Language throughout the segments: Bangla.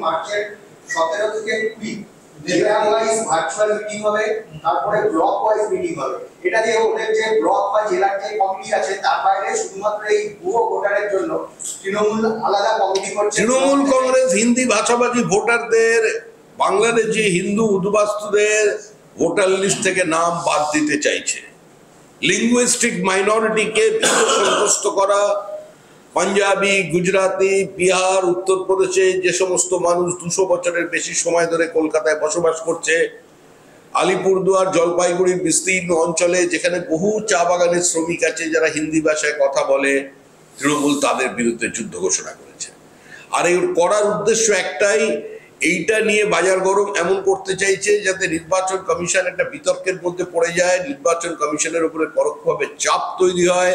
মার্চের 17 থেকে 20 জেলা ওয়াইজ ভার্চুয়াল মিটিং হবে, তারপরে ব্লক ওয়াইজ মিটিং হবে। এটা দিয়ে ওদের যে ব্লক বা জেলার যে কমিটি আছে তার বাইরে শুধুমাত্র এই ভুয়ো ভোটারের জন্য তৃণমূল আলাদা কমিটি করছে। তৃণমূল কংগ্রেস হিন্দি ভাষাভাষী ভোটারদের, বাংলাদেশি হিন্দু উদ্বাস্তুদের ভোটার লিস্ট থেকে নাম বাদ দিতে চাইছে। লিঙ্গুইস্টিক মাইনরিটিকে সন্তুষ্ট করা, পাঞ্জাবি, গুজরাটি, বিহার, উত্তরপ্রদেশে যে সমস্ত মানুষ 200 বছরের বেশি সময় ধরে কলকাতায় বসবাস করছে, আলিপুরদুয়ার, জলপাইগুড়ির বিস্তীর্ণ অঞ্চলে যেখানে বহু চা বাগানের শ্রমিক আছে যারা হিন্দি ভাষায় কথা বলে, তৃণমূল তাদের বিরুদ্ধে যুদ্ধ ঘোষণা করেছে। আর এই করার উদ্দেশ্য একটাই, এইটা নিয়ে বাজার গরম এমন করতে চাইছে যাতে নির্বাচন কমিশন একটা বিতর্কের মধ্যে পড়ে যায়, নির্বাচন কমিশনের উপরে পরোক্ষভাবে চাপ তৈরি হয়,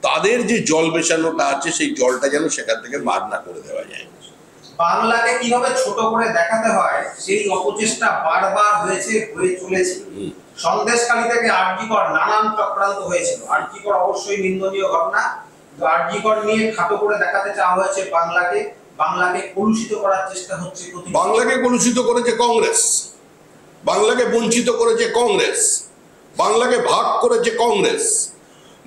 তাদের যে জল মেশানোটা আছে সেই জলটা যেন সেখান থেকে বার না করে দেওয়া যায়। বাংলাকে কিভাবে ছোট করে দেখাতে হয় সেই অপচেষ্টা বারবার হয়ে চলেছে। সন্দেশখালী থেকে আরজিকর নানান চক্রান্ত হয়েছিল। আরজিকর অবশ্যই নিন্দনীয় ঘটনা, আরজিকর নিয়ে খাটো করে দেখাতে চাওয়া হয়েছে বাংলাকে কলুষিত করার চেষ্টা হচ্ছে। বাংলাকে কলুষিত করেছে কংগ্রেস, বাংলাকে বঞ্চিত করেছে কংগ্রেস, বাংলাকে ভাগ করেছে কংগ্রেস,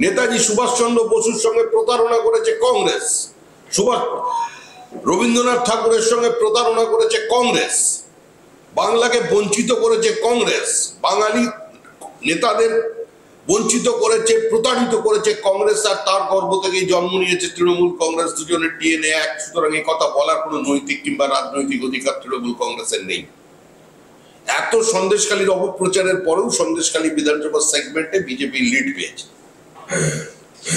নেতাজি সুভাষচন্দ্র বসুর সঙ্গে প্রতারণা করেছে কংগ্রেস, রবীন্দ্রনাথ ঠাকুরের সঙ্গে প্রতারণা করেছে কংগ্রেস, বাংলাকে বঞ্চিত করেছে কংগ্রেস, বাঙালি নেতাদের বঞ্চিত করেছে, প্রতারিত করেছে কংগ্রেস। আর তার গর্ভ থেকেই জন্ম নিয়েছে তৃণমূল কংগ্রেস, দুজনের ডিএনএ এক। সুতরাং এই কথা বলার কোনো নৈতিক কিংবা রাজনৈতিক অধিকার তৃণমূল কংগ্রেসের নেই। এত সন্দেশখালীর অপপ্রচারের পরেও সন্দেশখালী বিধানসভা সেগমেন্টে বিজেপি লিড পেয়েছে।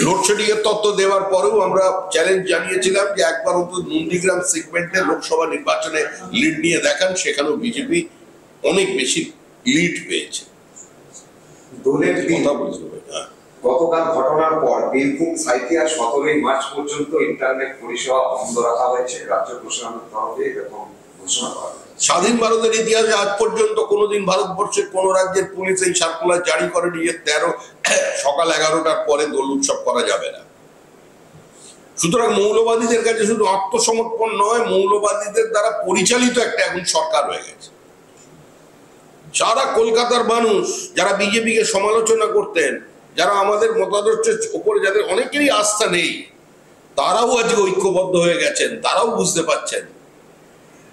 লোডশেডিং এর তথ্য দেওয়ার পরেও আমরা চ্যালেঞ্জ জানিয়েছিলাম যে একবার অন্তত নন্দীগ্রাম সেগমেন্টে লোকসভা নির্বাচনে লিড নিয়ে দেখান, সেখানেও বিজেপি অনেক বেশি লিড পেয়েছে। দোলের দিন গতকাল ঘটনার পর বীরভূম, সাঁইথিয়া 17 মার্চ পর্যন্ত ইন্টারনেট পরিষেবা বন্ধ রাখা হয়েছে। রাজ্য প্রশাসনের তরফে এরকম ঘোষণা করা হয়েছে। স্বাধীন ভারতের ইতিহাসে আজ পর্যন্ত কোনোদিন ভারতবর্ষের কোন রাজ্যের পুলিশ এই সার্কুলার জারি করেনি যে সকাল 11টার পরে দোল উৎসব করা যাবে না। সুতরাং মৌলবাদীদের কাছে শুধু আত্মসমর্পণ নয়, মৌলবাদীদের দ্বারা পরিচালিত একটা এখন সরকার হয়ে গেছে। সারা কলকাতার মানুষ যারা বিজেপিকে সমালোচনা করতেন, যারা আমাদের মতাদর্শের উপরে যাদের অনেকেরই আস্থা নেই, তারাও আজকে ঐক্যবদ্ধ হয়ে গেছেন। তারাও বুঝতে পারছেন,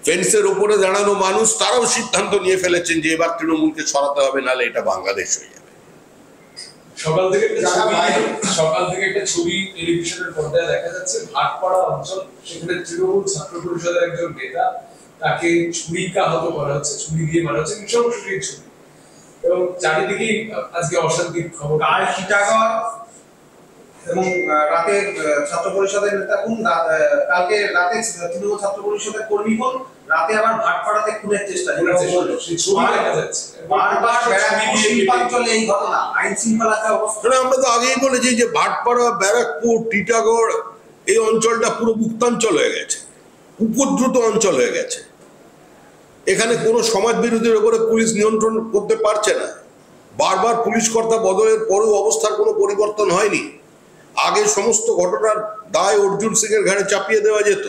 ফেন্সের উপরে দাঁড়ানো মানুষ তারাও সিদ্ধান্ত নিয়ে ফেলেছেন যে এবার তৃণমূলকে সরাতে হবে, নাহলে এটা বাংলাদেশ হয়ে যাবে। সকাল থেকে একটা ছবি টেলিভিশনের পর্দায় দেখা যাচ্ছে, ভাটপাড়া অঞ্চল, সেখানে তৃণমূল ছাত্র পরিষদের একজন নেতা, তাকে ছুরিকাহত করা হচ্ছে, ছুরি দিয়ে মারা হচ্ছে, নৃশংসটির ছুরি। এবং চারিদিকেই আজকে অশান্তির খবর। কাল টিটাগড় এবং রাতে ছাত্র পরিষদের নেতা কোন, কালকে রাতে তৃণমূল ছাত্র পরিষদের কর্মী কোন, রাতে আবার ভাটপাড়াতে খুনের চেষ্টা। এই ঘটনা আইন শৃঙ্খলার অবস্থা। আমরা তো আগেই বলেছি যে ভাটপাড়া, ব্যারাকপুর, টিটাগড় এই অঞ্চলটা পুরো মুক্তাঞ্চল হয়ে গেছে, উপদ্রুত অঞ্চল হয়ে গেছে। এখানে কোনো সমাজ বিরোধীর উপরে পুলিশ নিয়ন্ত্রণ করতে পারছে না। বারবার পুলিশ কর্তা বদলের পরেও অবস্থার কোনো পরিবর্তন হয়নি। আগে সমস্ত ঘটনার দায় অর্জুন সিং এর ঘাড়ে চাপিয়ে দেওয়া যেত।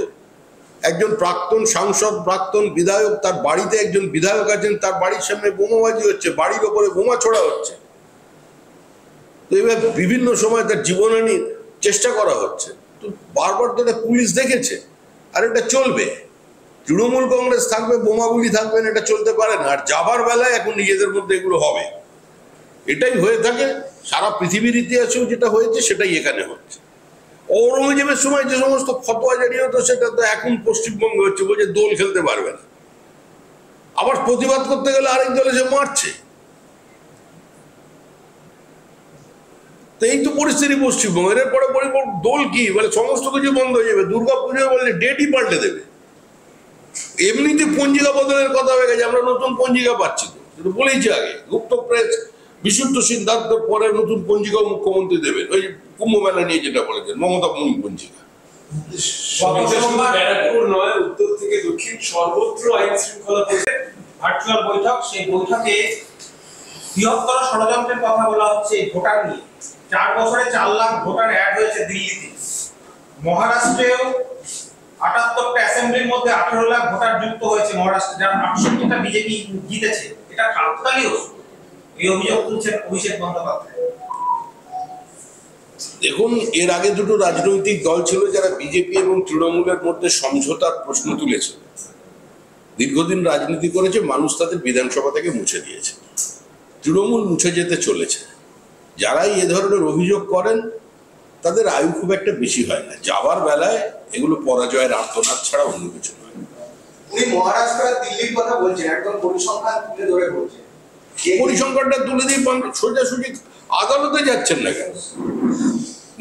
একজন প্রাক্তন সাংসদ, প্রাক্তন বিধায়ক, তার বাড়িতে একজন বিধায়ক আছেন, তার বাড়ির সামনে বোমাবাজি হচ্ছে, বাড়ির ওপরে বোমা ছোড়া হচ্ছে। তো এবার বিভিন্ন সময় তার জীবনহানির চেষ্টা করা হচ্ছে। তো বারবার তো এটা পুলিশ দেখেছে, আর এটা চলবে। তৃণমূল কংগ্রেস থাকবে, বোমাগুলি থাকবেন, এটা চলতে পারে না। আর যাবার বেলায় এখন নিজেদের মধ্যে এগুলো হবে, এটাই হয়ে থাকে। সারা পৃথিবীর ইতিহাসেও যেটা হয়েছে সেটাই এখানে হচ্ছে। ঔরঙ্গজেবের সময় যে সমস্ত ফতোয়া জারি হতো সেটা তো এখন পশ্চিমবঙ্গে হচ্ছে, বলছে দোল খেলতে পারবে না। আবার প্রতিবাদ করতে গেলে আরেক দল এসে মারছে। তো এই তো পরিস্থিতি পশ্চিমবঙ্গের। এরপরে দোল কি বলে, সমস্ত কিছু বন্ধ হয়ে যাবে। দুর্গা পুজো বললে ডেটই পাল্টে দেবে। এমনিতে পঞ্জিকা বদলের কথা হয়ে গেছে, আমরা নতুন পঞ্জিকা পাচ্ছি। তো বলেইছি আগে, গুপ্ত প্রেস বিশুদ্ধ সিদ্ধান্তের পরে নতুন পঞ্জিকা মুখ্যমন্ত্রী দেবেন। ওই কুম্ভ মেলা নিয়ে যেটা বলেছেন, মমতা পঞ্জিকা। ব্যারাকপুর নয়, উত্তর থেকে দক্ষিণ সর্বত্র আইন শৃঙ্খলা ভার্চুয়াল বৈঠক। সেই বৈঠকে বৃহত্তর ষড়যন্ত্রের কথা বলা হচ্ছে এই ভোটার নিয়ে। 4 বছরে 4 লাখ ভোটার অ্যাড হয়েছে দিল্লিতে। মহারাষ্ট্রেও 78টা অ্যাসেম্বলির মধ্যে 18 লাখ ভোটার যুক্ত হয়েছে মহারাষ্ট্রে, যার 68টা বিজেপি জিতেছে। এটা কাকতালীয়। এই অভিযোগ তুলছেন অভিষেক বন্দ্যোপাধ্যায়। দেখুন, এর আগে দুটো রাজনৈতিক দল ছিল যারা বিজেপি এবং তৃণমূলের মধ্যে সমঝোতার প্রশ্ন তুলেছিল। দীর্ঘদিন রাজনীতি করেছে, মানুষ তাদের বিধানসভা থেকে মুছে দিয়েছে। তৃণমূল মুছে যেতে চলেছে। যারাই এ ধরনের অভিযোগ করেন তাদের আয়ু খুব একটা বেশি হয় না। যাবার বেলায় এগুলো পরাজয়ের আর্তনাদ ছাড়া অন্য কিছু নয়। উনি মহারাষ্ট্র আর দিল্লির কথা বলছেন, একদম পরিসংখ্যান তুলে ধরে বলছেন। পরিসংখ্যানটা তুলে দিয়ে সোজাসুজি আদালতে যাচ্ছেন না কেন?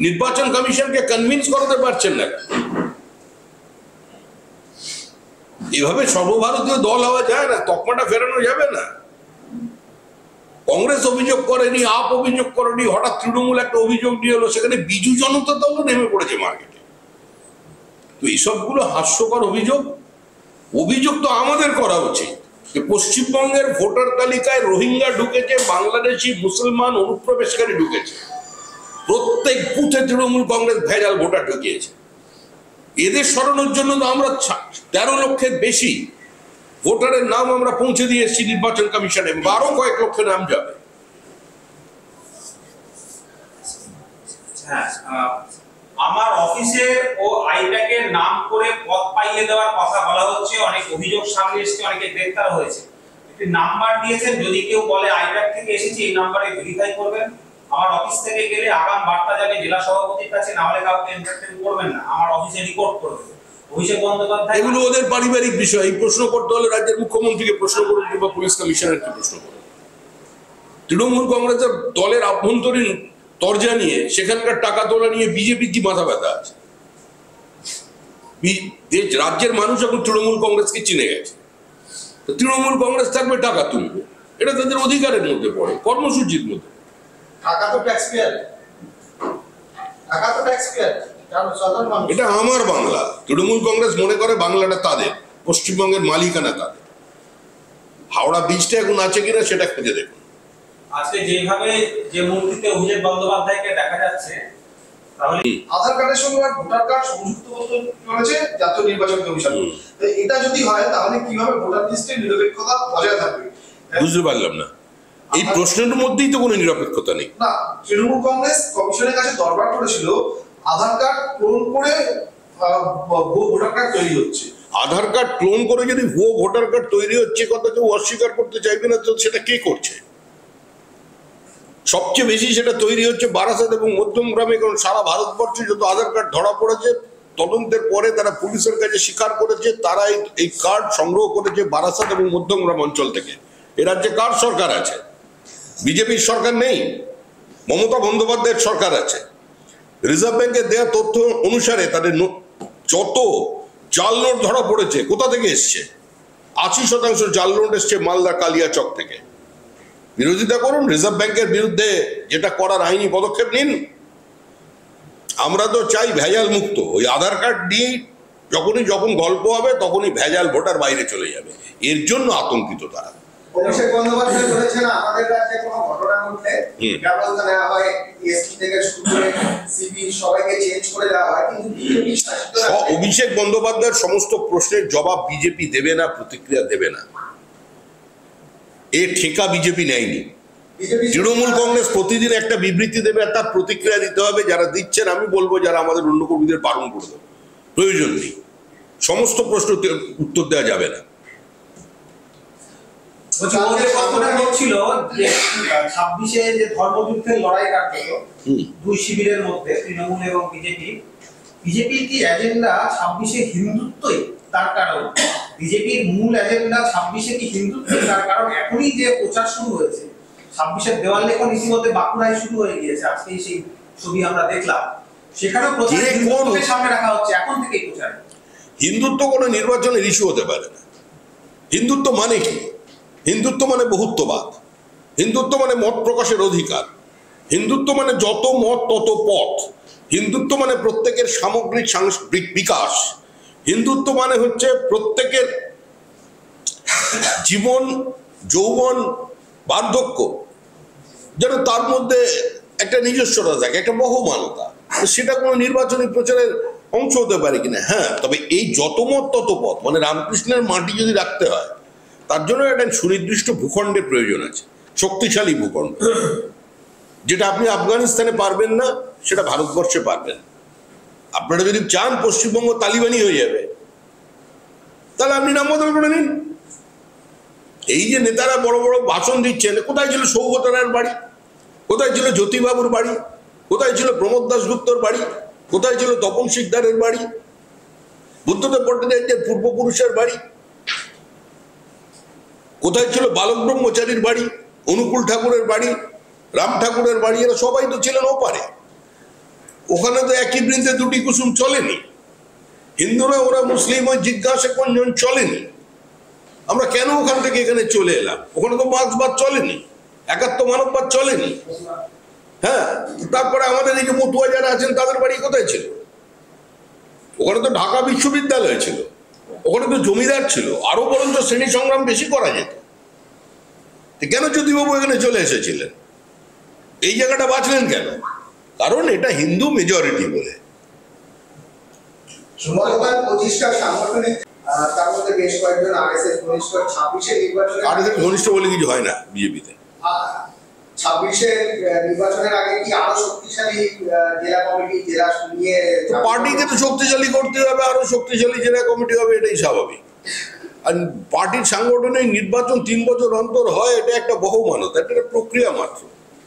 নির্বাচন কমিশনকে কনভিন্স করাতে পারছেন না কেন? এভাবে সর্বভারতীয় দল হওয়া যায় না, তকমাটা ফেরানো যাবে না। কংগ্রেস অভিযোগ করেনি, আপ অভিযোগ করেনি, হঠাৎ তৃণমূল একটা অভিযোগ নিয়ে এলো, সেখানে বিজু জনতা দলও নেমে পড়েছে মার্কেটে। তো এইসবগুলো হাস্যকর অভিযোগ। অভিযোগ তো আমাদের করা উচিত যে পশ্চিমবঙ্গের ভোটার তালিকায় রোহিঙ্গা ঢুকেছে, বাংলাদেশি মুসলমান অনুপ্রবেশকারী ঢুকেছে। প্রত্যেক বুথে তৃণমূল কংগ্রেস ভেজাল ভোটার ঢুকিয়েছে। এদের সরানোর জন্য তো আমরা 13 লক্ষের বেশি ভোটারের নাম আমরা পৌঁছে দিয়ে এসেছি নির্বাচন কমিশনে, 12 কয়েক লক্ষ নাম যাবে। আমার অফিসের ও আইপ্যাকের নাম করে পদ পাইয়ে দেওয়ার কথা বলা হচ্ছে, অনেক অভিযোগ সামনে এসেছে, অনেকে গ্রেফতার হয়েছে। একটি নাম্বার দিয়েছেন, যদি কেউ বলে আইপ্যাক থেকে এসেছে এই নাম্বারে ভেরিফাই করবেন। আমার অফিস থেকে গেলে আগাম বার্তা যাবে জেলা সভাপতির কাছে, না হলে কাউকে এন্টারটেইন করবেন না, আমার অফিসে রিপোর্ট করবেন। অভিষেক বন্দ্যোপাধ্যায় এগুলো ওদের পারিবারিক বিষয়। এই প্রশ্ন করতে হলে রাজ্যের মুখ্যমন্ত্রীকে প্রশ্ন করুন কিংবা পুলিশ কমিশনারকে প্রশ্ন করুন। তৃণমূল কংগ্রেসের দলের আভ্যন্তরীণ তরজা নিয়ে, সেখানকার টাকা তোলা নিয়ে বিজেপি কি মাথা ব্যথা আছে? রাজ্যের মানুষ এখন তৃণমূল কংগ্রেসকে চিনে গেছে। তো তৃণমূল কংগ্রেস থাকবে, টাকা তুলবে, এটা তাদের অধিকারের মধ্যে পড়ে, কর্মসূচির মধ্যে। টাকা তো ট্যাক্স পেয়ার, টাকা তো ট্যাক্স পেয়ার। এটা আমার বাংলা। তৃণমূল কংগ্রেস মনে করে বাংলাটা তাদের, পশ্চিমবঙ্গের মালিকানা তাদের। হাওড়া ব্রিজটা এখন আছে কিনা সেটা খুঁজে দেখুন। আজকে যেভাবে যে মূর্তিতে অভিষেক বন্দ্যোপাধ্যায়কে দেখা যাচ্ছে, তাহলে আধার কার্ডের সঙ্গে ভোটার কার্ড সংযুক্ত করতে চলেছে জাতীয় নির্বাচন কমিশন। এটা যদি হয় তাহলে কিভাবে ভোটার লিস্টের নিরপেক্ষতা বজায় থাকবে? বুঝতে পারলাম না। এই প্রশ্নের মধ্যেই তো কোনো নিরপেক্ষতা নেই। না, তৃণমূল কংগ্রেস কমিশনের কাছে দরবার করেছিল আধার কার্ড ক্লোন করে ভোটার কার্ড তৈরি হচ্ছে। আধার কার্ড ক্লোন করে যদি ভুয়ো ভোটার কার্ড তৈরি হচ্ছে কথা কেউ অস্বীকার করতে চাইবে না, তো সেটা কে করছে? সবচেয়ে বেশি সেটা তৈরি হচ্ছে বারাসাত এবং মধ্যমগ্রামে। কারণ সারা ভারতবর্ষে যত আধার কার্ড ধরা পড়েছে, তদন্তের পরে তারা পুলিশের কাছে স্বীকার করেছে তারা এই কার্ড সংগ্রহ করেছে বারাসাত এবং মধ্যমগ্রাম অঞ্চল থেকে। এ রাজ্যে কার সরকার আছে? বিজেপির সরকার নেই, মমতা বন্দ্যোপাধ্যায়ের সরকার আছে। রিজার্ভ ব্যাংকের দেওয়া তথ্য অনুসারে তাদের যত জাল নোট ধরা পড়েছে কোথা থেকে এসছে? 80% জাল নোট এসছে মালদা কালিয়াচক থেকে। বিরোধিতা করুন, রিজার্ভ ব্যাংকের বিরুদ্ধে যেটা করার আইনি পদক্ষেপ নিন। আমরা তো চাই ভেজাল মুক্ত। ওই আধার কার্ড দিয়েই যখন গল্প হবে তখনই ভেজাল ভোটার বাইরে চলে যাবে। এর জন্য আতঙ্কিত তারা। অভিষেক বন্দ্যোপাধ্যায় বলেছেন আমাদের রাজ্যে কোনো ঘটনা ঘটলে ব্যবস্থা নেওয়া হয়, এসপি থেকে শুরু করে সিপি সবাইকে চেঞ্জ করে দেওয়া হয়, কিন্তু বিজেপি শাসিত অভিষেক বন্দ্যোপাধ্যায়ের সমস্ত প্রশ্নের জবাব বিজেপি দেবে না, প্রতিক্রিয়া দেবে না। এর ঠেকা বিজেপি নেয়নি। তৃণমূল কংগ্রেস প্রতিদিন একটা বিবৃতি দেবে, আর তার প্রতিক্রিয়া দিতে হবে। যারা দিচ্ছেন আমি বলবো যারা আমাদের অন্য কর্মীদের বারণ করে দেবে, প্রয়োজন নেই। সমস্ত প্রশ্ন উত্তর দেওয়া যাবে না। হচ্ছিল যে 26-এ যে ধর্মযুদ্ধের লড়াই কাটল দুই শিবিরের মধ্যে, তৃণমূল এবং বিজেপির কি এজেন্ডা 26-এ হিন্দুত্বই? তার কারণ বিজেপির মূল এজেন্ডা 26-এ কি হিন্দুত্বই? তার কারণ এখনই যে প্রচার শুরু হয়েছে, 26-এর দেওয়াল লেখন ইতিমধ্যে বাঁকুড়ায় শুরু হয়ে গিয়েছে। আজকে সেই ছবি আমরা দেখলাম, সেখানেও প্রচার হিন্দুত্বকে সামনে রাখা হচ্ছে এখন থেকেই প্রচার। হিন্দুত্ব কোনো নির্বাচনের ইস্যু হতে পারে না। হিন্দুত্ব মানে কি? হিন্দুত্ব মানে বহুত্ববাদ। হিন্দুত্ব মানে মত প্রকাশের অধিকার। হিন্দুত্ব মানে যত মত তত পথ। হিন্দুত্ব মানে প্রত্যেকের সামগ্রিক সাংস্কৃতিক বিকাশ। হিন্দুত্ব মানে হচ্ছে প্রত্যেকের জীবন, যৌবন, বার্ধক্য যেন তার মধ্যে একটা নিজস্বতা থাকে, একটা বহমানতা। সেটা কোনো নির্বাচনী প্রচারের অংশ হতে পারে কিনা। হ্যাঁ, তবে এই যত মত তত পথ, মানে রামকৃষ্ণের মাটি যদি রাখতে হয় তার জন্য একটা সুনির্দিষ্ট ভূখণ্ডের প্রয়োজন আছে, শক্তিশালী ভূখণ্ড, যেটা আপনি আফগানিস্তানে পারবেন না, সেটা ভারতবর্ষে পারবেন। আপনারা যদি চান পশ্চিমবঙ্গ তালিবানি হয়ে যাবে, তাহলে আপনি নাম বদল করে নিন। এই যে নেতারা বড় বড় ভাষণ দিচ্ছেন, কোথায় ছিল সৌগত রায়ের বাড়ি, কোথায় ছিল জ্যোতিবাবুর বাড়ি, কোথায় ছিল প্রমোদ দাশগুপ্তর বাড়ি, কোথায় ছিল তপন শিকদারের বাড়ি, বুদ্ধদেব ভট্টাচার্যের পূর্বপুরুষের বাড়ি, কোথায় ছিল বালক ব্রহ্মচারীর বাড়ি, অনুকূল ঠাকুরের বাড়ি, রাম ঠাকুরের বাড়ি? এরা সবাই তো ছিলেন ওপারে। ওখানে তো একই বৃন্তে দুটি কুসুম চলেনি। হিন্দুরা ওরা মুসলিম ওই জিজ্ঞাসা কোনজন চলেনি। আমরা কেন ওখান থেকে এখানে চলে এলাম? ওখানে তো মার্ক্সবাদ চলেনি, একাত্ম মানববাদ চলেনি। হ্যাঁ, তারপরে আমাদের এই যে মতুয়া যারা আছেন তাদের বাড়ি কোথায় ছিল? ওখানে তো ঢাকা বিশ্ববিদ্যালয় ছিল, ওখানে তো জমিদার ছিল, আরো বরঞ্চ শ্রেণী সংগ্রাম বেশি করা যেত। কেন জ্যোতিবাবু এখানে চলে এসেছিলেন? এই জায়গাটা বাঁচলেন কেন? কারণ এটা হিন্দু মেজরিটি বলে। গতকাল 25টা সাংগঠনিক, তার মধ্যে বেশ কয়েকজন আরএসএস ঘনিষ্ঠ, 26-এর নির্বাচনে আরএসএস ঘনিষ্ঠ বলে কিছু হয় না বিজেপিতে। 26-এর নির্বাচনের আগে কি আরো শক্তিশালী জেলা কমিটি, জেলা নিয়ে পার্টিকে তো শক্তিশালী করতে হবে, আরো শক্তিশালী জেলা কমিটি হবে, এটাই স্বাভাবিক। আর পার্টির সাংগঠনিক নির্বাচন 3 বছর অন্তর হয়, এটা একটা বহুমানত, এটা একটা প্রক্রিয়া মাত্র।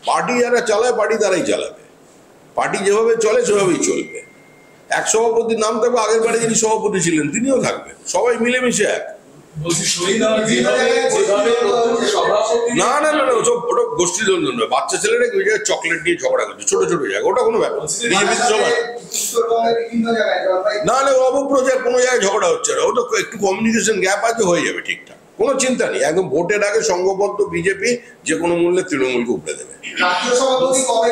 পার্টি যারা চালায় পার্টি দ্বারাই চালাবে, পার্টি যেভাবে চলে সেভাবেই চলবে। এক সভাপতির নাম থাকবে, আগের বারে যিনি সভাপতি ছিলেন তিনিও থাকবেন, সবাই মিলেমিশে এক। না না না না, ওসব ওটা গোষ্ঠী দ্বন্দ্ব নয়। বাচ্চা ছেলেরা ওই জায়গায় চকলেট দিয়ে ঝগড়া করছে, ছোট ছোট জায়গা, ওটা কোনো ব্যাপার। বিজেপির সবাই না না, অপপ্রচার, কোনো জায়গায় ঝগড়া হচ্ছে না, ওটা একটু কমিউনিকেশন গ্যাপ আছে, হয়ে যাবে ঠিকঠাক, কোনো চিন্তা নেই। একদম ভোটের আগে সংঘবদ্ধ বিজেপি যে কোনো মূল্যে তৃণমূলকে উপড়ে দেবে। রাজ্য সভাপতি কবে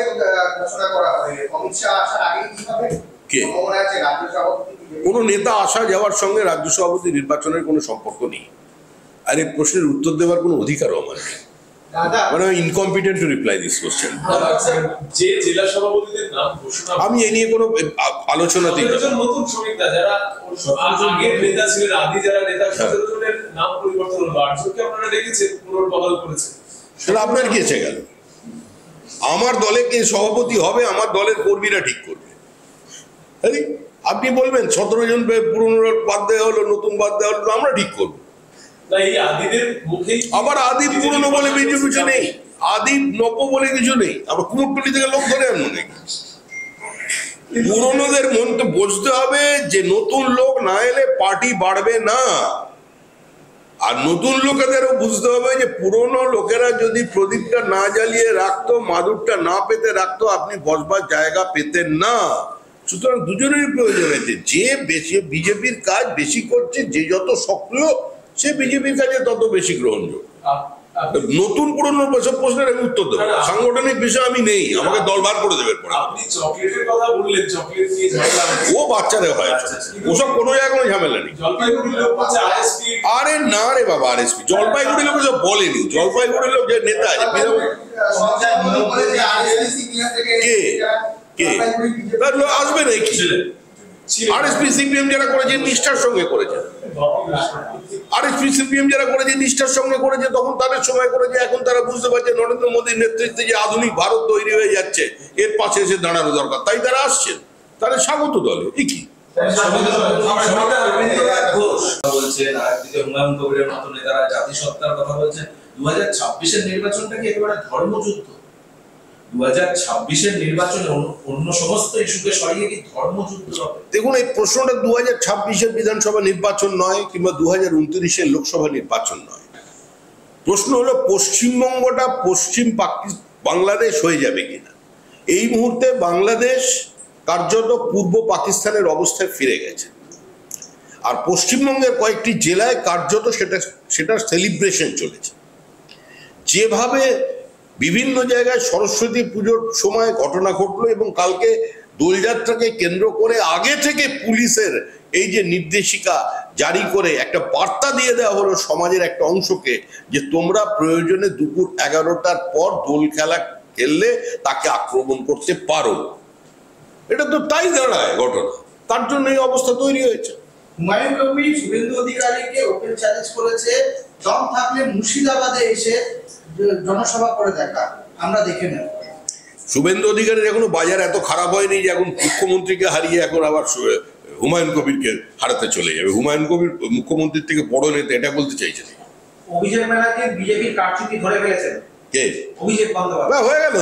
ঘোষণা করা হবে? অমিত শাহ আসার আগে কি হবে? কে? মনে আছে রাজ্য সভাপতি? কোনো নেতা আসা যাওয়ার সঙ্গে রাজ্য সভাপতি নির্বাচনের কোনো সম্পর্ক নেই। আর এই প্রশ্নের উত্তর দেওয়ার কোনো অধিকারও আমার নেই। মানে incompetent to reply this question. যে জেলা সভাপতিদের নাম ঘোষণা, আমি এ নিয়ে কোনো আলোচনাতেই নতুন শ্রমিকরা যারা আগের নেতা ছিলেন, আদি যারা নেতা, 17 জনের নাম পরিবর্তন হলো, 8 জনকে আপনারা দেখেছেন পুনর্বহাল করেছেন। সেটা আপনার কি এসে গেল? আমার দলে কে সভাপতি হবে আমার দলের কর্মীরা ঠিক করবে। আপনি বলবেন 17 জন পুরনো বাদ দেওয়া হলো, নতুন বাদ দেওয়া হলো, আমরা ঠিক করবো। আবার আদি পুরনো বলে কিছু নেই, আদি নব বলে কিছু নেই। আমরা কুমোরটুলি থেকে লোক ধরে আনবো নাকি? পুরনোদের মন তো বুঝতে হবে যে নতুন লোক না এলে পার্টি বাড়বে না। আর নতুন লোকেদেরও বুঝতে হবে যে পুরনো লোকেরা যদি প্রদীপটা না জ্বালিয়ে রাখতো, মাদুরটা না পেতে রাখতো, আপনি বসবার জায়গা পেতেন না। সুতরাং দুজনেরই প্রয়োজন আছে। যে বেশি বিজেপির কাজ বেশি করছে, যে যত সক্রিয়, সে বিজেপির কাজে তত বেশি গ্রহণযোগ্য। নতুন পুরনো সব প্রশ্নের আমি উত্তর দেবো, সাংগঠনিক বিষয় আমি নেই, আমাকে দল বার করে দেবে। আপনি চকলেটের কথা বললেন, চকলেট নিয়ে ঝগড়া ও বাচ্চাদের হয়, ওসব কোনো জায়গায় কোনো ঝামেলা নেই। জলপাইগুড়ির লোক বলছে আরএসপি। আরে না রে বাবা, আরএসপি জলপাইগুড়ি লোক সব বলেনি। জলপাইগুড়ি লোক যে নেতা আছে কে আসবে নাকি? আরএসপি সিপিএম যারা করেছে নিষ্ঠার সঙ্গে করেছে, আরএসপি সিপিএম যারা করেছে নিষ্ঠার সঙ্গে করেছে, তখন তাদের সময় করেছে। এখন তারা বুঝতে পারছে নরেন্দ্র মোদীর নেতৃত্বে যে আধুনিক ভারত তৈরি হয়ে যাচ্ছে, এর পাশে এসে দাঁড়ানো দরকার, তাই তারা আসছেন। তাদের স্বাগত দলে কি বলছেন, আরেকদিকে হুমায়ুন কবিরের মতো নেতারা জাতিসত্তার কথা বলছেন। 2026-এর নির্বাচনটা কি একেবারে ধর্মযুদ্ধ? 2026-এর নির্বাচনে অন্য সমস্ত ইস্যুকে সরিয়ে কি ধর্মযুদ্ধ হবে? দেখুন, এই প্রশ্নটা 2026-এর বিধানসভা নির্বাচন নয়, কিংবা 2029-এর লোকসভা নির্বাচন নয়। প্রশ্ন হলো পশ্চিমবঙ্গটা পশ্চিম বাংলাদেশ হয়ে যাবে কিনা। এই মুহূর্তে বাংলাদেশ কার্যত পূর্ব পাকিস্তানের অবস্থায় ফিরে গেছে। আর পশ্চিমবঙ্গের কয়েকটি জেলায় কার্যত সেটার সেলিব্রেশন চলেছে। যেভাবে বিভিন্ন জায়গায় সরস্বতী পুজোর সময় ঘটনা ঘটলো, এবং কালকে দোলযাত্রাকে কেন্দ্র করে আগে থেকে পুলিশের এই যে নির্দেশিকা জারি করে একটা বার্তা দিয়ে দেওয়া হলো সমাজের একটা অংশকে, যে তোমরা প্রয়োজনে দুপুর 11টার পর দোল খেলা খেললে তাকে আক্রমণ করতে পারো। এটা তো তাই দাঁড়ায় ঘটনা। তার জন্য এই অবস্থা তৈরি হয়েছে। হুমায়ুন কবির শুভেন্দু অধিকারীকে ওপেন চ্যালেঞ্জ করেছে, দম থাকলে মুর্শিদাবাদে এসে জনসভা করে দেখা, আমরা দেখে নেব। শুভেন্দু অধিকারীর এখনো বাজার এত খারাপ হয়নি যে এখন মুখ্যমন্ত্রীকে হারিয়ে এখন আবার হুমায়ুন কবিরকে হারাতে চলে যাবে। হুমায়ুন কবির মুখ্যমন্ত্রীর থেকে বড় নেতা, এটা বলতে চাইছেন। অভিষেক ব্যানার্জি বিজেপির কারচুপি ধরে ফেলেছেন। কে? অভিষেক বন্দ্যোপাধ্যায়। হয়ে গেল,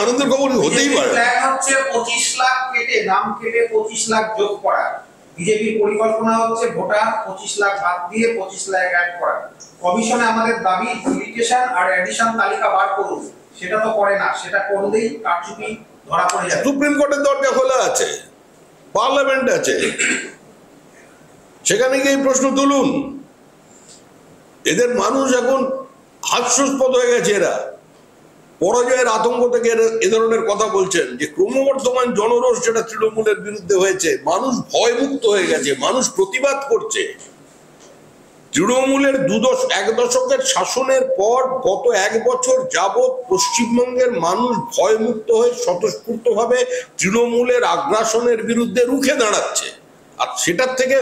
আনন্দের খবর হতেই পারে। প্ল্যান হচ্ছে 25 লাখ কেটে, নাম কেটে 25 লাখ যোগ করা। বিজেপির পরিকল্পনা হচ্ছে ভোটার 25 লাখ বাদ দিয়ে 25 লাখ অ্যাড করা। কমিশনে আমাদের দাবি ডিলিটেশন আর এডিশন তালিকা বার করুন, সেটা তো করে না, সেটা করলেই কারচুপি ধরা পড়ে যাবে। সুপ্রিম কোর্টের দরজা খোলা আছে, পার্লামেন্ট আছে, সেখানে গিয়ে প্রশ্ন তুলুন। এদের মানুষ এখন হাস্যাস্পদ হয়ে গেছে। এরা পরাজয়ের আতঙ্ক থেকে এ ধরনের কথা বলছেন যে ক্রমবর্ধমান জনরোষ যেটা তৃণমূলের বিরুদ্ধে হয়েছে, মানুষ ভয়মুক্ত হয়ে গেছে, মানুষ প্রতিবাদ করছে। তৃণমূলের এক দশকের শাসনের পর গত 1 বছর যাবৎ পশ্চিমবঙ্গের মানুষ ভয়মুক্ত হয়ে স্বতঃস্ফূর্তভাবে তৃণমূলের আগ্রাসনের বিরুদ্ধে রুখে দাঁড়াচ্ছে। আর সেটার থেকে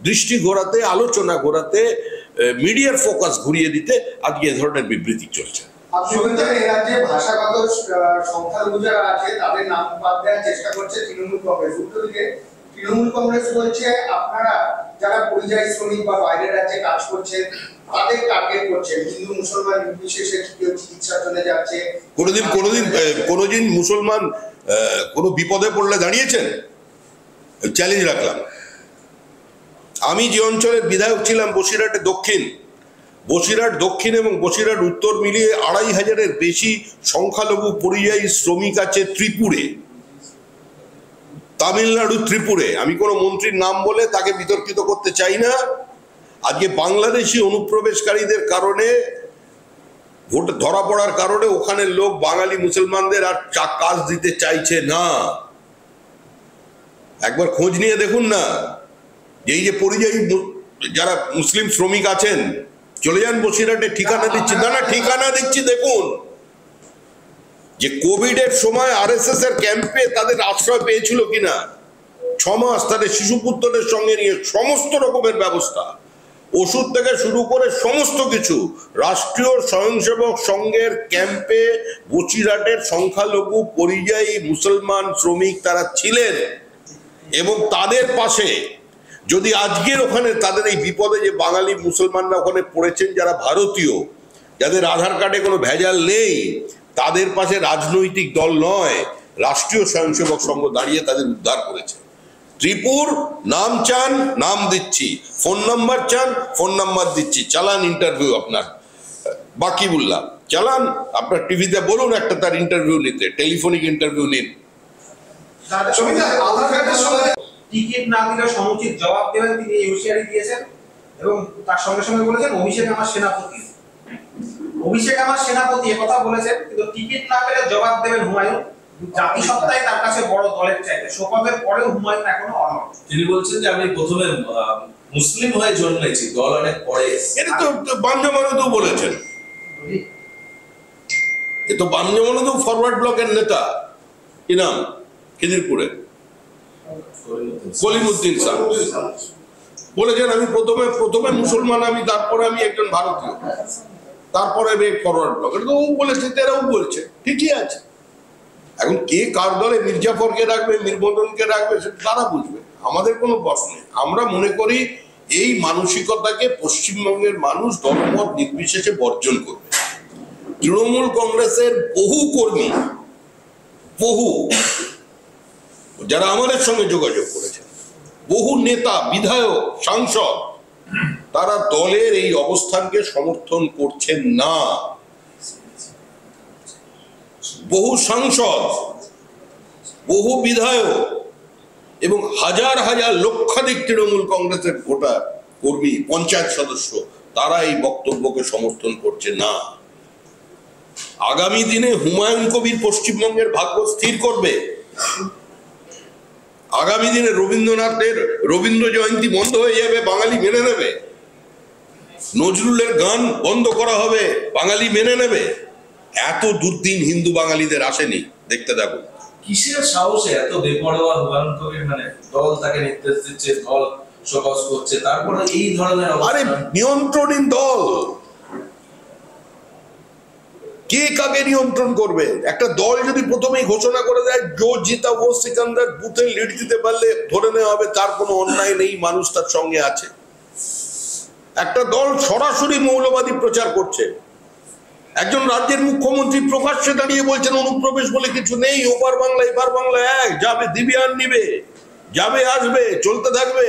দৃষ্টি ঘোরাতে, আলোচনা ঘোরাতে, মিডিয়ার ফোকাস ঘুরিয়ে দিতে আজকে এ ধরনের বিবৃতি চলছে। আপনি বলছেন এই রাজ্যে ভাষাগত সংখ্যালঘু যারা আছে তাদের নাম বাদ দেওয়ার চেষ্টা করছে তৃণমূল কংগ্রেস। উল্টো দিকে তৃণমূল কংগ্রেস বলছে আপনারা যারা পরিযায়ী শ্রমিক বা বাইরের রাজ্যে কাজ করছেন তাদের টার্গেট করছেন, হিন্দু মুসলমান নির্বিশেষে কেউ চিকিৎসার জন্য যাচ্ছে। কোনোদিন মুসলমান কোনো বিপদে পড়লে দাঁড়িয়েছেন? চ্যালেঞ্জ রাখলাম। আমি যে অঞ্চলের বিধায়ক ছিলাম, বসিরহাটে দক্ষিণ, বসিরহাট দক্ষিণ এবং বসিরহাট উত্তর মিলিয়ে 2500-এর বেশি সংখ্যালঘু পরিযায়ী শ্রমিক আছে ত্রিপুরে, তামিলনাড়ু ত্রিপুরে। আমি কোনো মন্ত্রীর নাম বলে তাকে বিতর্কিত করতে চাই না। আজকে বাংলাদেশি অনুপ্রবেশকারীদের কারণে, ভোট ধরা পড়ার কারণে ওখানে লোক বাঙালি মুসলমানদের আর কাজ দিতে চাইছে না। একবার খোঁজ নিয়ে দেখুন না, এই যে পরিযায়ী যারা মুসলিম শ্রমিক আছেন, চলে যান বসিরহাটে, ঠিকানা দিচ্ছি, ঠিকানা দিচ্ছি, দেখুন যে কোভিড এর সময় আরএসএস এর ক্যাম্পে তাদের আশ্রয় পেয়েছিল কিনা। 6 মাস তাদের শিশুপুত্রদের সঙ্গে নিয়ে সমস্ত রকমের ব্যবস্থা, ওষুধ থেকে শুরু করে সমস্ত কিছু, রাষ্ট্রীয় স্বয়ংসেবক সংঘের ক্যাম্পে বসিরহাটের সংখ্যালঘু পরিযায়ী মুসলমান শ্রমিক তারা ছিলেন। এবং তাদের পাশে যদি আজকের ওখানে তাদের এই বিপদে যে বাঙালি মুসলমানরা ওখানে পড়েছেন, যারা ভারতীয়, যাদের আধার কার্ডে কোনো ভেজাল নেই, তাদের পাশে রাজনৈতিক দল নয়, রাষ্ট্রীয় স্বয়ংসেবক সংঘ দাঁড়িয়ে তাদের উদ্ধার করেছে। ত্রিপুর নাম চান, নাম দিচ্ছি, ফোন নাম্বার চান, ফোন নাম্বার দিচ্ছি, চালান ইন্টারভিউ আপনার বাকিবুল্লাহ, চালান আপনার টিভিতে বলুন একটা তার ইন্টারভিউ নিতে, টেলিফোনিক ইন্টারভিউ নিন। টিকিট না দিলে সমুচিত জবাব দেবেন, তিনি এই হুঁশিয়ারি দিয়েছেন। এবং তার সঙ্গে সঙ্গে বলেছেন অভিষেক আমার সেনাপতি, অভিষেক আমার সেনাপতি কথা বলেছেন, কিন্তু টিকিট না পেলে জবাব দেবেন হুমায়ুন। জাতিসত্তাই তার কাছে বড় দলের চাইতে, শোকতের পরেও হুমায়ুন এখনো অনড়। তিনি বলছেন যে আমি প্রথমে মুসলিম হয়ে জন্মেছি, দল অনেক পরে। এটা তো বাঞ্জমানদও বলেছেন, এ তো বাঞ্জমানদও ফরওয়ার্ড ব্লকের নেতা, কি নাম খিদিরপুরে, কলিমুদ্দিন স্যার বলেছেন আমি প্রথমে মুসলমান আমি, তারপরে আমি একজন ভারতীয়, তারপরে ফরওয়ার্ড ব্লক। এটা তো ও বলেছে, তারাও বলছে, ঠিকই আছে। এখন কে কার দলে মির্জাফরকে রাখবে, মীরমদনকে রাখবে, সেটা তারা বুঝবে, আমাদের কোনো বস নেই। আমরা মনে করি এই মানসিকতাকে পশ্চিমবঙ্গের মানুষ দলমত নির্বিশেষে বর্জন করবে। তৃণমূল কংগ্রেসের বহু কর্মী, বহু যারা আমাদের সঙ্গে যোগাযোগ করেছেন, বহু নেতা, বিধায়ক, সাংসদ, তারা দলের এই অবস্থানকে সমর্থন করছেন না। বহু সাংসদ, বহু বিধায়ক এবং হাজার হাজার লক্ষাধিক তৃণমূল কংগ্রেসের ভোটার, কর্মী, পঞ্চায়েত সদস্য, তারা এই বক্তব্যকে সমর্থন করছে না। আগামী দিনে হুমায়ুন কবির পশ্চিমবঙ্গের ভাগ্য স্থির করবে। আগামী দিনে রবীন্দ্রনাথের রবীন্দ্র জয়ন্তী বন্ধ হয়ে যাবে, বাঙালি মেনে নেবে। নজরুলের গান বন্ধ করা হবে, বাঙালি মেনে নেবে। এত দুর্দিন হিন্দু বাঙালিদের আসেনি, দেখতে থাকুন। কিসের সাহসে এত বেপরোয়া হুমায়ুন কবির, মানে দল তাকে নির্দেশ দিচ্ছে, দল শোকজ করছে, তারপরে এই ধরনের আরে অবস্থা। নিয়ন্ত্রণহীন দল, কে কাকে নিয়ন্ত্রণ করবে? একটা দল যদি প্রথমেই ঘোষণা করে দেয় জো জিতা ও সিকান্দার, বুথে লিড দিতে পারলে ধরে নেওয়া হবে তার কোনো অন্যায় নেই, মানুষ তার সঙ্গে আছে। একটা দল সরাসরি মৌলবাদী প্রচার করছে, একজন রাজ্যের মুখ্যমন্ত্রী প্রকাশ্যে দাঁড়িয়ে বলছেন অনুপ্রবেশ বলে কিছু নেই, ওপার বাংলা এপার বাংলা এক, যাবে দিবে আর নিবে, যাবে আসবে, চলতে থাকবে।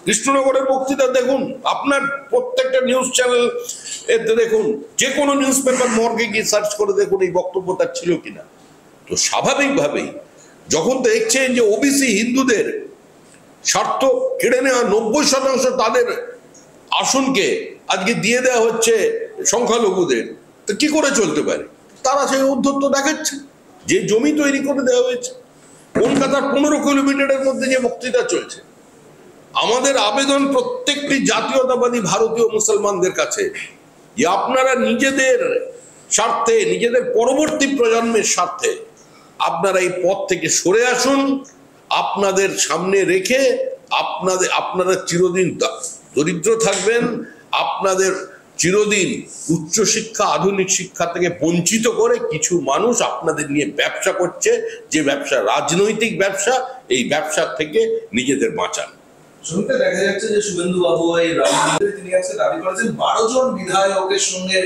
কৃষ্ণনগরের বক্তৃতা দেখুন, আপনার প্রত্যেকটা নিউজ চ্যানেল এতে দেখুন, যে কোনো নিউজ পেপার মর্গে গিয়ে সার্চ করে দেখুন এই বক্তব্য তার ছিল কিনা। তো স্বাভাবিকভাবেই যখন দেখছেন যে ওবিসি হিন্দুদের স্বার্থ কেড়ে নেওয়া 90% তাদের আসনকে আজকে দিয়ে দেওয়া হচ্ছে সংখ্যালঘুদের, তো কি করে চলতে পারে? তারা সেই ঔদ্ধত্য দেখাচ্ছে। যে জমি তৈরি করে দেওয়া হয়েছে কলকাতার 15 কিলোমিটারের মধ্যে যে বক্তৃতা চলছে, আমাদের আবেদন প্রত্যেকটি জাতীয়তাবাদী ভারতীয় মুসলমানদের কাছে যে আপনারা নিজেদের স্বার্থে, নিজেদের পরবর্তী প্রজন্মের স্বার্থে আপনারা এই পথ থেকে সরে আসুন। আপনাদের সামনে রেখে আপনারা চিরদিন দরিদ্র থাকবেন, আপনাদের চিরদিন উচ্চশিক্ষা আধুনিক শিক্ষা থেকে বঞ্চিত করে কিছু মানুষ আপনাদের নিয়ে ব্যবসা করছে, যে ব্যবসা রাজনৈতিক ব্যবসা, এই ব্যবসা থেকে নিজেদের বাঁচান। শুনতে দেখা যাচ্ছে যে শুভেন্দু বাবু এই রাজনীতিতে তিনি আজকে দাবি করেছেন 12 জন বিধায়কের সঙ্গে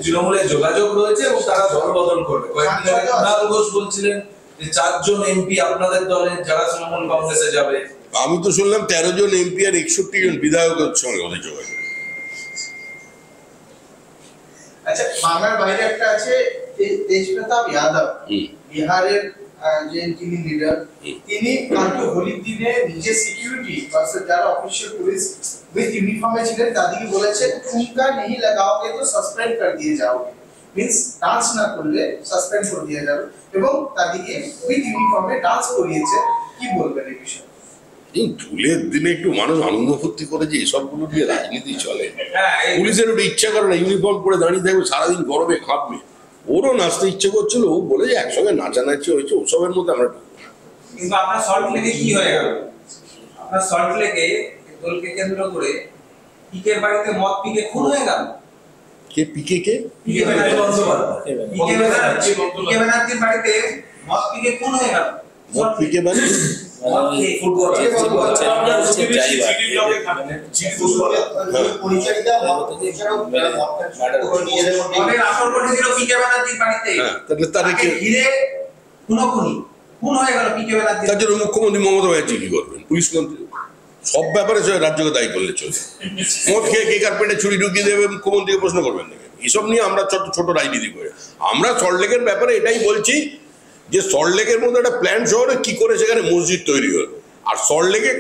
তৃণমূলের যোগাযোগ রয়েছে এবং তারা দল বদল করবে। কয়েকদিন আগে কুণাল ঘোষ বলছিলেন যে 4 জন এমপি আপনাদের দলে যারা তৃণমূল কংগ্রেসে যাবে। আমি তো শুনলাম 13 জন এমপি আর 61 জন বিধায়কের সঙ্গে ওদের যোগাযোগ। আচ্ছা, বাংলার বাইরে একটা আছে তেজপ্রতাপ যাদব, বিহারের যে তিনি লিডার, তিনি কালকে হোলির দিনে নিজের সিকিউরিটি ভার্সেস যারা অফিসিয়াল পুলিশ উইথ ইউনিফর্মে ছিলেন তাদেরকে বলেছেন ঠুমকা नहीं लगाओगे तो सस्पेंड कर दिए जाओगे, মিন্স ডান্স না করলে সাসপেন্ড করে দেওয়া যাবে, এবং তাদেরকে উইথ ইউনিফর্মে ডান্স করিয়েছে। কি বলবেন এই বিষয়ে? এই ধুলের দিনে একটু মানুষ আনন্দ ফুর্তি করে যে এসবগুলো দিয়ে রাজনীতি চলে। পুলিশের ওটা ইচ্ছা করে না, ইউনিফর্ম পরে দাঁড়িয়ে থাকবে সারাদিন গরমে খাটবে, ওরও নাচতে ইচ্ছে করছিল, ও বলে যে একসঙ্গে নাচানাচি হয়েছে, ওসবের মধ্যে আমরা ঢুকবো না। কিন্তু আপনার সল্ট লেকে কি হয়ে গেল? আপনার সল্ট লেকে দলকে কেন্দ্র করে পিকের বাড়িতে মদ পিকে খুন হয়ে গেল। কে পিকে কে? পিকে ব্যানার্জির বাড়িতে মদ পিকে খুন হয়ে গেল। মদ পিকে মানে পরিচারিকা মদের আসর ঘটেছিল পিকে ব্যানার্জির বাড়িতে। তাহলে তারা কি ঘিরে খুন হয়ে গেল পিকে ব্যানার্জি। তার জন্য মুখ্যমন্ত্রী মমতা ব্যানার্জি কি করবেন? পুলিশ মন্ত্রী সব ব্যাপারে রাজ্যকে দায়ী করলে চলবে। মদ খেয়ে কে কার্পেটে ছুরি ঢুকিয়ে দেবে, মুখ্যমন্ত্রীকে প্রশ্ন করবেন নাকি? এসব নিয়ে আমরা ছোট ছোট রাজনীতি করে আমরা সল্টলেকের ব্যাপারে এটাই বলছি যে সল্টলেকের মধ্যে একটা প্ল্যান শহরে কি করে সেখানে মসজিদ তৈরি হলো, আর সল্টলেকে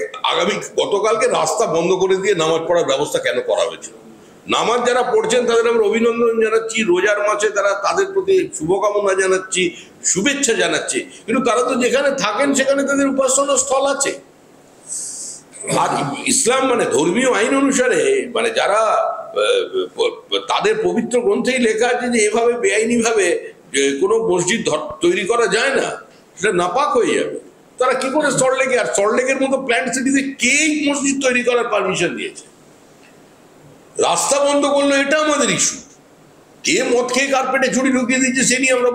গতকালকে রাস্তা বন্ধ করে দিয়ে নামাজ পড়ার ব্যবস্থা কেন করা হয়েছিল? নামাজ যারা পড়ছেন তাদের আমরা অভিনন্দন জানাচ্ছি, রোজার মাসে তাদের প্রতি শুভকামনা জানাচ্ছি, শুভেচ্ছা জানাচ্ছি, কিন্তু তারা তো যেখানে থাকেন সেখানে তাদের উপাসনা স্থল আছে। আর ইসলাম মানে ধর্মীয় আইন অনুসারে মানে যারা তাদের পবিত্র গ্রন্থেই লেখা আছে যে এভাবে বেআইনি ভাবে কোনো মসজিদ তৈরি করা যায় না, সেটা নাপাক হয়ে যাবে। তারা কি করে সল্টলেকে, আর সল্টলেকের মতো প্ল্যান্ট সিটিতে কে মসজিদ তৈরি করার পারমিশন দিয়েছে? রাস্তা বন্ধ করলো, এটা আমাদের ইস্যু। কে মদ খেয়ে কার্পেটে ছুরি ঢুকিয়ে দিচ্ছে সে নিয়ে আমরা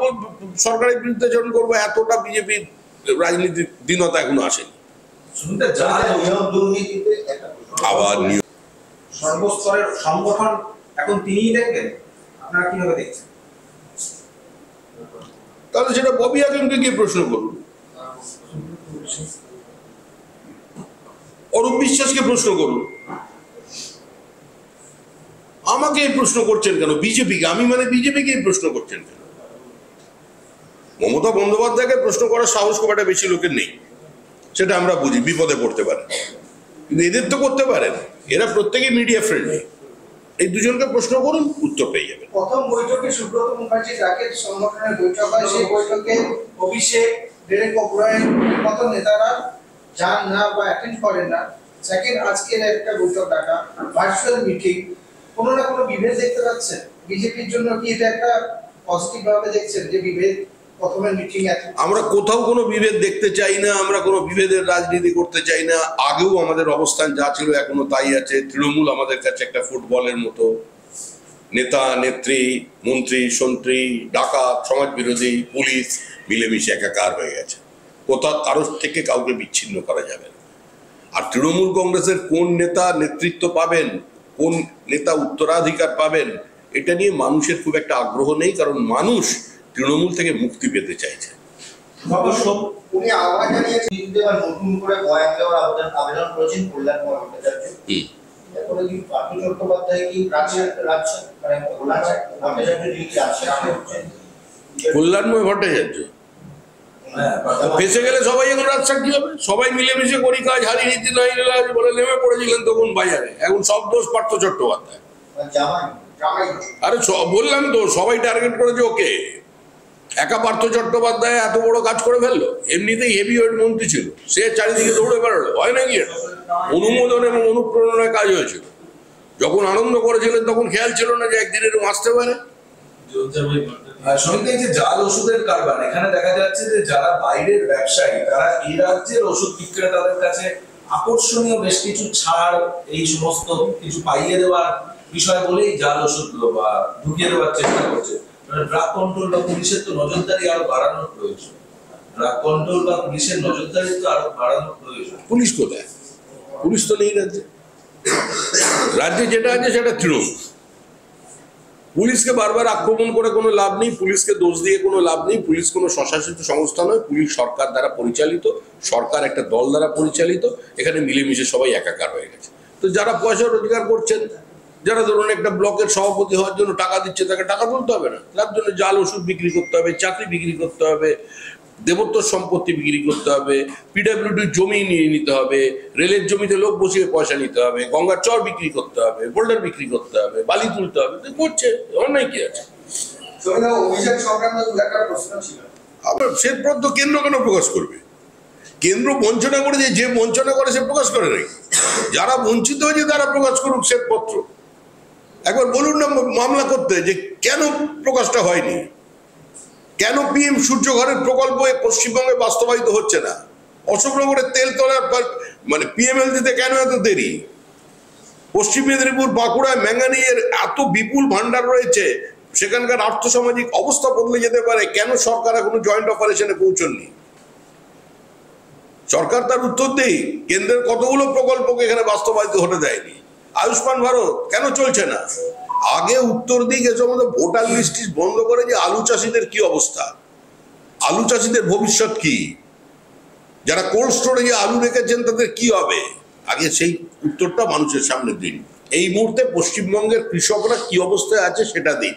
সরকারের বিরুদ্ধাচরণ করবো, এতটা বিজেপির রাজনীতির দিনতা এখনো আসেনি। আবার সর্বস্তরের সংগঠন এখন তিনিই দেখবেন, আপনারা কিভাবে দেখছেন? তাহলে সেটা ববি হাকিমকে গিয়ে প্রশ্ন করুন, অরূপ বিশ্বাসকে প্রশ্ন করুন, আমাকে এই প্রশ্ন করছেন কেন? বিজেপিকে, আমি মানে বিজেপিকে এই প্রশ্ন করছেন কেন? মমতা বন্দ্যোপাধ্যায়কে প্রশ্ন করার সাহস খুব একটা বেশি লোকের নেই, সেটা আমরা বুঝি, বিপদে পড়তে পারে, কিন্তু এদের তো করতে পারেন। এরা প্রত্যেকেই মিডিয়া ফ্রেন্ডলি, এই দুজনকে প্রশ্ন করুন, উত্তর পেয়ে যাবেন। প্রথম বৈঠকে সুব্রত মুখার্জি যাকে সংগঠনের বৈঠক হয়, সেই বৈঠকে অভিষেক, ডেরেক ওব্রায়েন মতো নেতারা যান না বা অ্যাটেন্ড করেন না। সেকেন্ড, আজকের একটা বৈঠক ডাকা, ভার্চুয়াল মিটিং, কোনো না কোনো বিভেদ দেখতে পাচ্ছেন? বিজেপির জন্য কি এটা একটা পজিটিভ ভাবে দেখছেন যে বিভেদ প্রথমে মিটিং আছে। আমরা কোথাও কোনো বিভেদ দেখতে চাই না, আমরা কোনো বিভেদের রাজনীতি করতে চাই না। আগেও আমাদের অবস্থান যা ছিল এখনো তাই আছে। তৃণমূল আমাদের কাছে একটা ফুটবলের মতো, নেতা নেত্রী মন্ত্রী সন্ত্রী ডাকাত সমাজ বিরোধী পুলিশ মিলেমিশে একাকার হয়ে গেছে। কোথাও কারোর থেকে কাউকে বিচ্ছিন্ন করা যাবে না। আর তৃণমূল কংগ্রেসের কোন নেতা নেতৃত্ব পাবেন, কোন নেতা উত্তরাধিকার পাবেন, এটা নিয়ে মানুষের খুব একটা আগ্রহ নেই, কারণ মানুষ তৃণমূল থেকে মুক্তি পেতে চাইছে। উনি আহ্বান জানিয়েছেন নতুন করে বয়ান দেওয়ার আবেদন করেছেন কল্যাণময় ভট্টাচার্য। এরপরে কি পার্থ চট্টোপাধ্যায় কি কল্যাণময় ভট্টাচার্য ফেসে গেলে সবাই এখন রাজসাক্ষী হবে। সবাই মিলেমিশে করি কাজ, হারি নীতি নাই বলে নেমে পড়েছিলেন তখন বাজারে। এখন সব দোষ পার্থ চট্টোপাধ্যায়। আরে বললাম তো, সবাই টার্গেট করেছে ওকে। একা পার্থ চট্টোপাধ্যায় এত বড় কাজ করে ফেললো? এমনিতেই হেভিওয়েট মন্ত্রী ছিল, সে চারিদিকে দৌড়ে বেড়ালো। হয় নাকি এটা? অনুমোদন এবং অনুপ্রেরণায় কাজ হয়েছিল। যখন আনন্দ করেছিলেন তখন খেয়াল ছিল না যে একদিন এরকম আসতে পারে। সঙ্গে যে জাল ওষুধের কারবার, এখানে দেখা যাচ্ছে যে যারা বাইরের ব্যবসায়ী তারা এই রাজ্যের ওষুধ বিক্রেতাদের কাছে আকর্ষণীয় বেশ কিছু ছাড়, এই সমস্ত কিছু পাইয়ে দেওয়ার বিষয় বলেই জাল ওষুধগুলো বা ঢুকিয়ে দেওয়ার চেষ্টা করছে। ড্রাগ কন্ট্রোল বা পুলিশের তো নজরদারি আরো বাড়ানোর প্রয়োজন। ড্রাগ কন্ট্রোল বা পুলিশের নজরদারি তো আরো বাড়ানোর প্রয়োজন। পুলিশ কোথায়? পুলিশ তো নেই রাজ্যে। রাজ্যে যেটা আছে সেটা তৃণমূল। পুলিশকে বারবার আক্রমণ করে কোনো লাভ নেই, পুলিশকে দোষ দিয়ে কোনো লাভ নেই। পুলিশ কোনো স্বশাসিত সংস্থা নয়, পুলিশ সরকার দ্বারা পরিচালিত, সরকার একটা দল দ্বারা পরিচালিত। এখানে মিলেমিশে সবাই একাকার হয়ে গেছে। তো যারা পয়সা রোজগার করছেন, যারা ধরুন একটা ব্লকের সভাপতি হওয়ার জন্য টাকা দিচ্ছে, তাকে টাকা তুলতে হবে না, তার জন্য জাল ওষুধ বিক্রি করতে হবে, চাকরি বিক্রি করতে হবে, দেবত্ব সম্পত্তি বিক্রি করতে হবে, পিডব্লিউডির জমি নিয়ে নিতে হবে, রেলের জমিতে লোক বসিয়ে পয়সা নিতে হবে, গঙ্গার চর বিক্রি করতে হবে, বোল্ডার বিক্রি করতে হবে, বালি তুলতে হবে। তো করছে, অন্যায় কি আছে? অভিযোগ সংক্রান্ত একটা প্রশ্ন ছিল। আবার শ্বেতপত্র কেন্দ্র কেন প্রকাশ করবে? কেন্দ্র বঞ্চনা করে, যে বঞ্চনা করে সে প্রকাশ করে নাকি? যারা বঞ্চিত হয়েছে তারা প্রকাশ করুক শ্বেতপত্র। একবার বলুন না মামলা করতে যে কেন প্রকাশটা হয়নি, কেন পিএম সূর্যঘরের প্রকল্প পশ্চিমবঙ্গে বাস্তবায়িত হচ্ছে না, অশোকনগরের তেল তোলার মানে পিএমএল দিতে কেন এত দেরি, পশ্চিম মেদিনীপুর বাঁকুড়ায় ম্যাঙ্গানিজের এত বিপুল ভান্ডার রয়েছে, সেখানকার আর্থসামাজিক অবস্থা বদলে যেতে পারে, কেন সরকার এখনো জয়েন্ট অপারেশনে পৌঁছননি? সরকার তার উত্তর দেই, কেন্দ্রের কতগুলো প্রকল্পকে এখানে বাস্তবায়িত হতে দেয়নি। আয়ুষ্মান ভারত কেন চলছে না? আগে উত্তর দিকে সমস্ত ভোটার লিস্ট বন্ধ করে যে আলু চাষিদের কি অবস্থা, আলু চাষিদের ভবিষ্যৎ কি, যারা কোল্ড স্টোরেজে আলু রেখেছেন তাদের কি হবে, আগে সেই উত্তরটা মানুষের সামনে দিন। এই মুহূর্তে পশ্চিমবঙ্গের কৃষকরা কি অবস্থায় আছে সেটা দিন।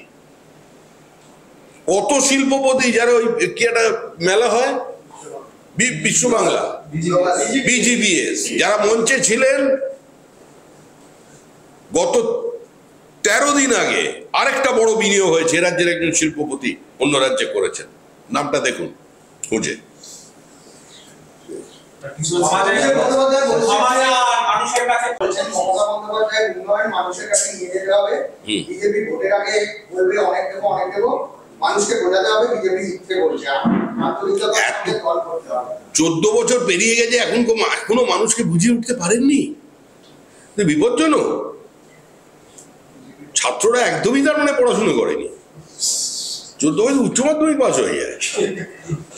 কত শিল্পপতি যারা ওই কি একটা মেলা হয় বিশ্ব বাংলা বিজিবিএস, যারা মঞ্চে ছিলেন, গত 13 দিন আগে আরেকটা বড় বিনিয়োগ হয়েছে রাজ্যের একজন শিল্পপতি অন্য রাজ্যে করেছেন, নামটা দেখুন খুঁজে। মানুষের কাছে নিয়ে যেতে হবে, বিজেপি ভোটের আগে বলবে অনেক দেবো অনেক দেবো, মানুষকে বোঝাতে হবে বিজেপি জিততে বলছে, 14 বছর পেরিয়ে গেছে, এখনো মানুষকে বুঝিয়ে উঠতে পারেননি। বিপজ্জনক। ছাত্ররা একদমই তার মানে পড়াশুনো করেনি। 14 বছর উচ্চ মাধ্যমিক পাস হয়ে যায়,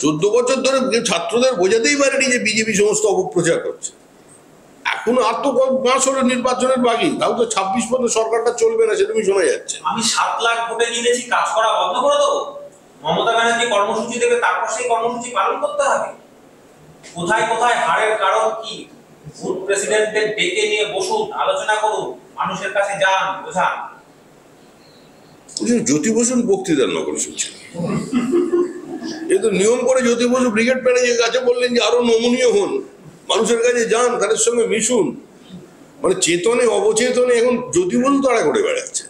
14 বছর ধরে ছাত্রদের বোঝাতেই পারেনি যে বিজেপি সমস্ত অপপ্রচার করছে। এখনো আর তো মাস হলো নির্বাচনের বাকি, তাও তো 26 পর্যন্ত সরকারটা চলবে না, সেরকমই শোনা যাচ্ছে। আমি 7 লাখ ভোটে জিতেছি, কাজ করা বন্ধ করে দেবো? মমতা ব্যানার্জি কর্মসূচি দেবে, তারপর সেই কর্মসূচি পালন করতে হবে। কোথায় কোথায় হারের কারণ কি, ভোট প্রেসিডেন্টদের ডেকে নিয়ে বসুন, আলোচনা করুন, মানুষের কাছে যান, বোঝান। জ্যোতি বসুন বক্তৃতার নকল শুনছে, এ তো নিয়ম করে জ্যোতি বসু ব্রিগেড প্যারেজের কাছে বললেন যে আরো নমনীয় হন, মানুষের কাছে যান, তাদের সঙ্গে মিশুন। মানে চেতনে অবচেতনে এখন জ্যোতি বসু তাড়া করে বেড়াচ্ছে।